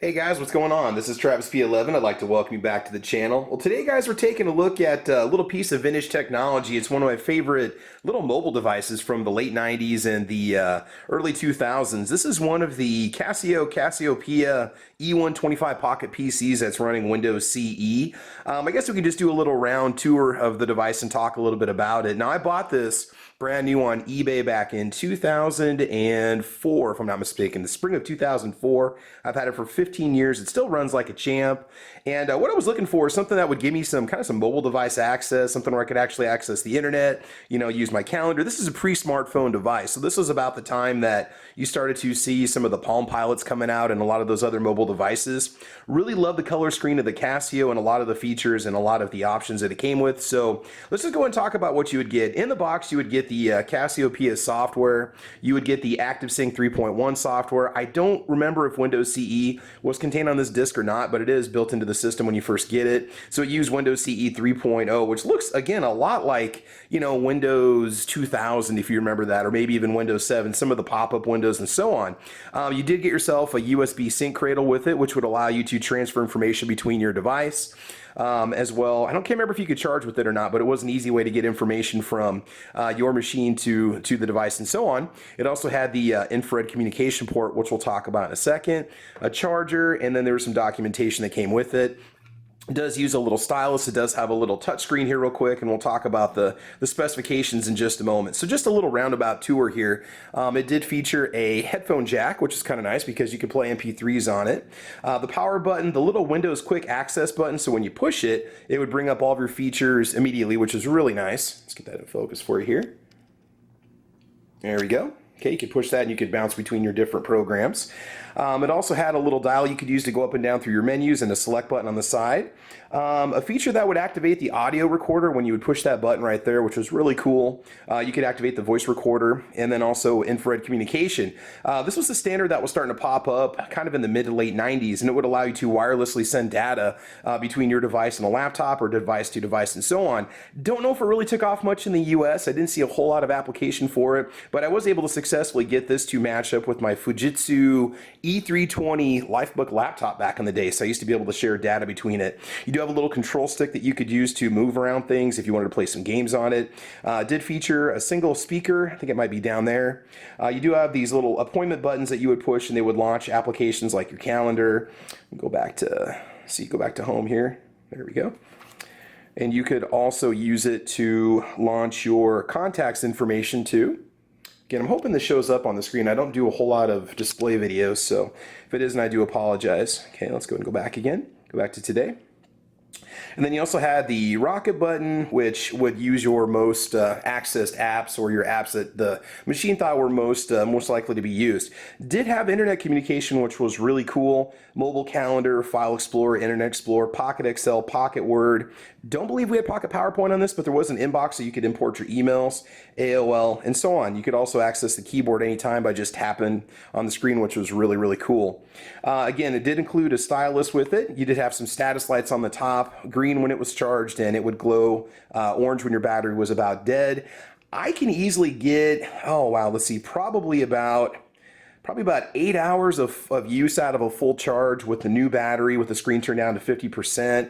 Hey guys, what's going on? This is Travis P11. I'd like to welcome you back to the channel. Well, today guys, we're taking a look at a little piece of vintage technology. It's one of my favorite little mobile devices from the late 90s and the early 2000s. This is one of the Cassiopeia E125 Pocket PCs that's running Windows CE. I guess we can just do a little round tour of the device and talk a little bit about it. Now, I bought this brand new on eBay back in 2004, if I'm not mistaken, the spring of 2004. I've had it for 15 years. It still runs like a champ. And what I was looking for is something that would give me some mobile device access, something where I could actually access the internet, use my calendar. This is a pre-smartphone device. So this was about the time that you started to see some of the Palm Pilots coming out and a lot of those other mobile devices. Really love the color screen of the Casio and a lot of the features and a lot of the options that it came with. So let's just go and talk about what you would get. In the box, you would get the Cassiopeia software. You would get the ActiveSync 3.1 software. I don't remember if Windows CE was contained on this disk or not, but it is built into the system when you first get it. So it used Windows CE 3.0, which looks, again, a lot like, Windows 2000, if you remember that, or maybe even Windows 7, some of the pop-up windows and so on. You did get yourself a USB Sync Cradle with it, which would allow you to transfer information between your device. As well. Can't remember if you could charge with it or not, but it was an easy way to get information from your machine to the device and so on. It also had the infrared communication port, which we'll talk about in a second, a charger, and then there was some documentation that came with it. It does use a little stylus. It does have a little touchscreen here real quick, and we'll talk about the specifications in just a moment. So just a little roundabout tour here. It did feature a headphone jack, which is kind of nice because you can play MP3s on it. The power button, the little Windows quick access button, so when you push it, it would bring up all of your features immediately, which is really nice. Let's get that in focus for you here. There we go. Okay, you could push that and you could bounce between your different programs. It also had a little dial you could use to go up and down through your menus and a select button on the side. A feature that would activate the audio recorder when you would push that button right there, which was really cool. You could activate the voice recorder and then also infrared communication. This was the standard that was starting to pop up kind of in the mid to late 90s, and it would allow you to wirelessly send data between your device and a laptop or device to device and so on. Don't know if it really took off much in the US. I didn't see a whole lot of application for it, but I was able to successfully get this to match up with my Fujitsu E320 Lifebook laptop back in the day, so I used to be able to share data between it. You do have a little control stick that you could use to move around things if you wanted to play some games on it. It did feature a single speaker. I think it might be down there. You do have these little appointment buttons that you would push and they would launch applications like your calendar. Go back to home here. There we go. And you could also use it to launch your contacts information too. Again, I'm hoping this shows up on the screen. I don't do a whole lot of display videos, so if it isn't, I do apologize. Okay, let's go and go back again. Go back to today. And then you also had the rocket button, which would use your most accessed apps or your apps that the machine thought were most likely to be used. Did have internet communication, which was really cool. Mobile calendar, file explorer, internet explorer, Pocket Excel, Pocket Word. Don't believe we had Pocket PowerPoint on this, but there was an inbox so you could import your emails, AOL, and so on. You could also access the keyboard anytime by just tapping on the screen, which was really, really cool. Again, it did include a stylus with it. You did have some status lights on the top, green when it was charged, and it would glow orange when your battery was about dead. I can easily get, let's see, probably about 8 hours of use out of a full charge with the new battery with the screen turned down to 50%.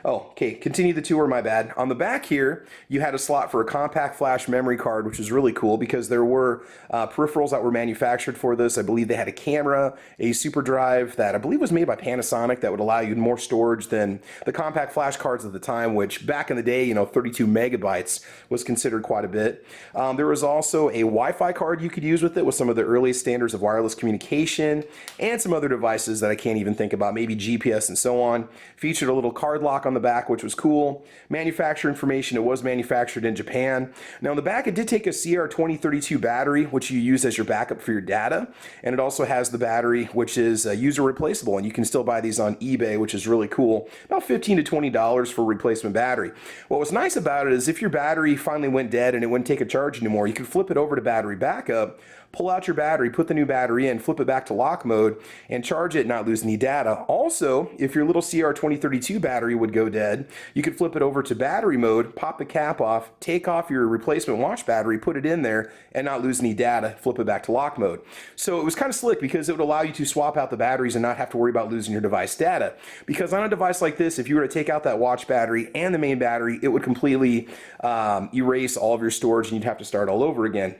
Oh, okay, continue the tour, my bad. On the back here, you had a slot for a compact flash memory card, which is really cool because there were peripherals that were manufactured for this. I believe they had a camera, a super drive that I believe was made by Panasonic that would allow you more storage than the compact flash cards at the time, which back in the day, 32 megabytes was considered quite a bit. There was also a Wi-Fi card you could use with it with some of the earliest standards of wireless communication and some other devices that I can't even think about, maybe GPS and so on. Featured a little card lock on the back, which was cool. Manufacturer information, it was manufactured in Japan. Now on the back, it did take a CR2032 battery, which you use as your backup for your data. And it also has the battery, which is user replaceable. And you can still buy these on eBay, which is really cool. About $15 to $20 for a replacement battery. What was nice about it is if your battery finally went dead and it wouldn't take a charge anymore, you could flip it over to battery backup, pull out your battery, put the new battery in, flip it back to lock mode, and charge it and not lose any data. Also, if your little CR2032 battery would go dead, you could flip it over to battery mode, pop the cap off, take off your replacement watch battery, put it in there, and not lose any data, flip it back to lock mode. So it was kind of slick because it would allow you to swap out the batteries and not have to worry about losing your device data. Because on a device like this, if you were to take out that watch battery and the main battery, it would completely erase all of your storage and you'd have to start all over again.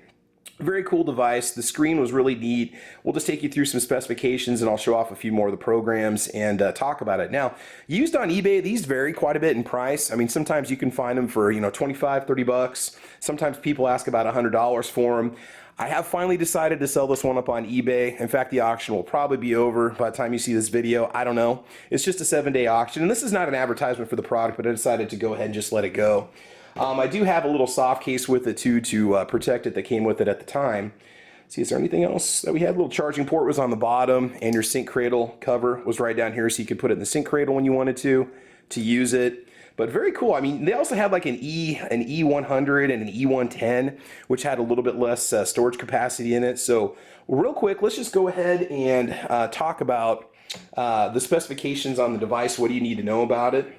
Very cool device. The screen was really neat. We'll just take you through some specifications and I'll show off a few more of the programs and talk about it. Now, used on eBay, these vary quite a bit in price. I mean, sometimes you can find them for, 25, 30 bucks. Sometimes people ask about $100 for them. I have finally decided to sell this one up on eBay. In fact, the auction will probably be over by the time you see this video. I don't know. It's just a 7-day auction. And this is not an advertisement for the product, but I decided to go ahead and just let it go. I do have a little soft case with it too to protect it that came with it at the time. See, is there anything else that we had? A little charging port was on the bottom and your Sync Cradle cover was right down here so you could put it in the Sync Cradle when you wanted to use it. But very cool. I mean, they also had like an E100 and an E110, which had a little bit less storage capacity in it. So real quick, let's just go ahead and talk about the specifications on the device. What do you need to know about it?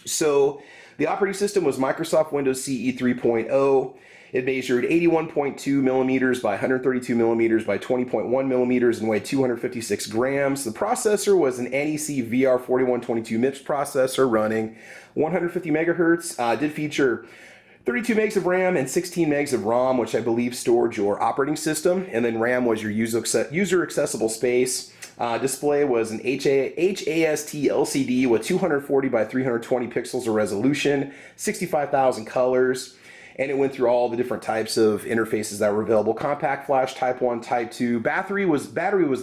So the operating system was Microsoft Windows CE 3.0. It measured 81.2 millimeters by 132 millimeters by 20.1 millimeters and weighed 256 grams. The processor was an NEC VR4122 MIPS processor running 150 megahertz. Did feature 32 megs of RAM and 16 megs of ROM, which I believe stored your operating system, and then RAM was your user accessible space. Display was an HAST LCD with 240 by 320 pixels of resolution, 65,000 colors, and it went through all the different types of interfaces that were available. Compact flash, type 1, type 2. Battery was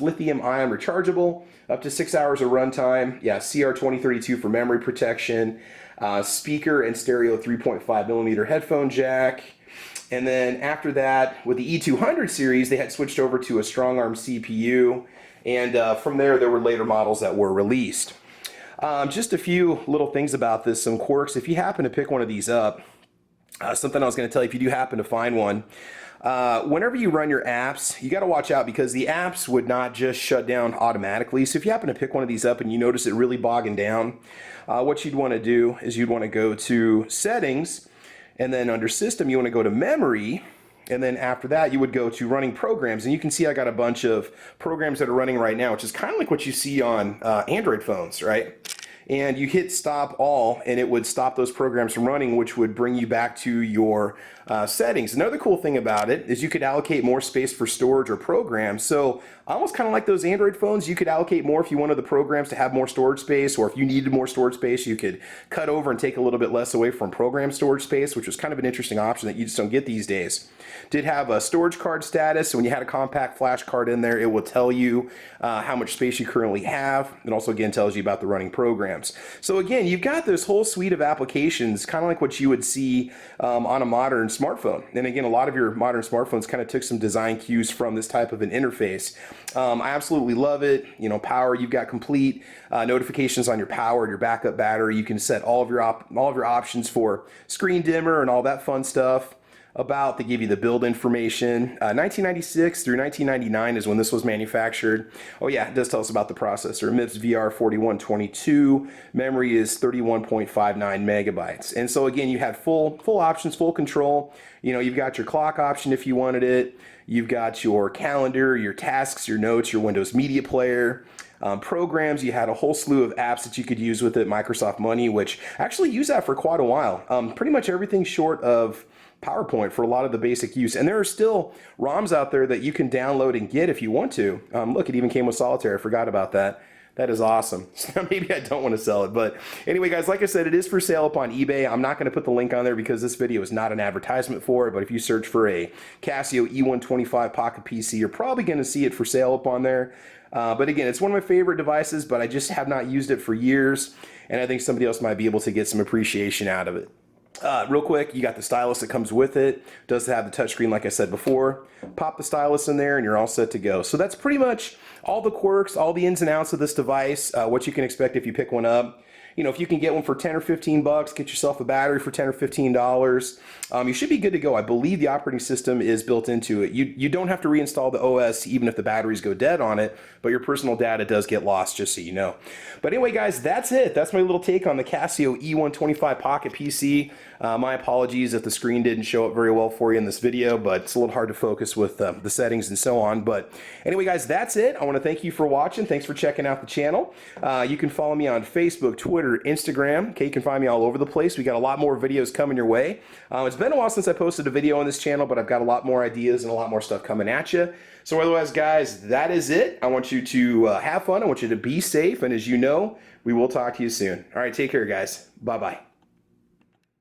lithium ion rechargeable, up to 6 hours of runtime. Yeah, CR2032 for memory protection. Speaker and stereo 3.5 millimeter headphone jack. And then after that, with the E200 series, they had switched over to a strong arm CPU. And from there were later models that were released. Just a few little things about this, some quirks. If you happen to pick one of these up, something I was going to tell you, if you do happen to find one, whenever you run your apps, you got to watch out because the apps would not just shut down automatically. So if you happen to pick one of these up and you notice it really bogging down, what you'd want to do is you'd want to go to Settings, and then under System you want to go to Memory, and then after that you would go to Running Programs, and you can see I got a bunch of programs that are running right now, which is kind of like what you see on Android phones, right? And you hit stop all and it would stop those programs from running, which would bring you back to your settings. Another cool thing about it is you could allocate more space for storage or programs. So almost kind of like those Android phones, you could allocate more if you wanted the programs to have more storage space, or if you needed more storage space, you could cut over and take a little bit less away from program storage space, which was kind of an interesting option that you just don't get these days. Did have a storage card status, so when you had a compact flash card in there, it will tell you how much space you currently have. It also again tells you about the running programs. So again, you've got this whole suite of applications, kind of like what you would see on a modern smartphone. And again, a lot of your modern smartphones kind of took some design cues from this type of an interface. I absolutely love it. You know, power, you've got complete notifications on your power and your backup battery. You can set all of your options for screen dimmer and all that fun stuff. They give you the build information. 1996 through 1999 is when this was manufactured. Oh yeah, it does tell us about the processor. MIPS VR4122. Memory is 31.59 megabytes. And so again, you had full options, full control. You know, you've got your clock option if you wanted it. You've got your calendar, your tasks, your notes, your Windows Media Player. Programs, you had a whole slew of apps that you could use with it. Microsoft Money, which actually used that for quite a while. Pretty much everything short of PowerPoint for a lot of the basic use. And there are still ROMs out there that you can download and get if you want to. Look, it even came with Solitaire. I forgot about that. That is awesome. So maybe I don't want to sell it. But anyway, guys, like I said, it is for sale up on eBay. I'm not going to put the link on there because this video is not an advertisement for it. But if you search for a Casio E125 Pocket PC, you're probably going to see it for sale up on there. But again, it's one of my favorite devices, but I just have not used it for years. And I think somebody else might be able to get some appreciation out of it. Real quick, you got the stylus that comes with it. Does have the touchscreen like I said before. Pop the stylus in there and you're all set to go. So that's pretty much all the quirks, all the ins and outs of this device, what you can expect if you pick one up. You know, if you can get one for 10 or 15 bucks, get yourself a battery for 10 or 15 dollars. You should be good to go. I believe the operating system is built into it. You don't have to reinstall the OS even if the batteries go dead on it, but your personal data does get lost, just so you know. But anyway, guys, that's it. That's my little take on the Casio E125 Pocket PC. My apologies if the screen didn't show up very well for you in this video, but it's a little hard to focus with the settings and so on. But anyway, guys, that's it. I want to thank you for watching. Thanks for checking out the channel. You can follow me on Facebook, Twitter, Instagram. Okay, you can find me all over the place. We got a lot more videos coming your way. It's been a while since I posted a video on this channel, but I've got a lot more ideas and a lot more stuff coming at you. So otherwise, guys, that is it. I want you to have fun. I want you to be safe. And as you know, we will talk to you soon. All right, take care, guys. Bye-bye.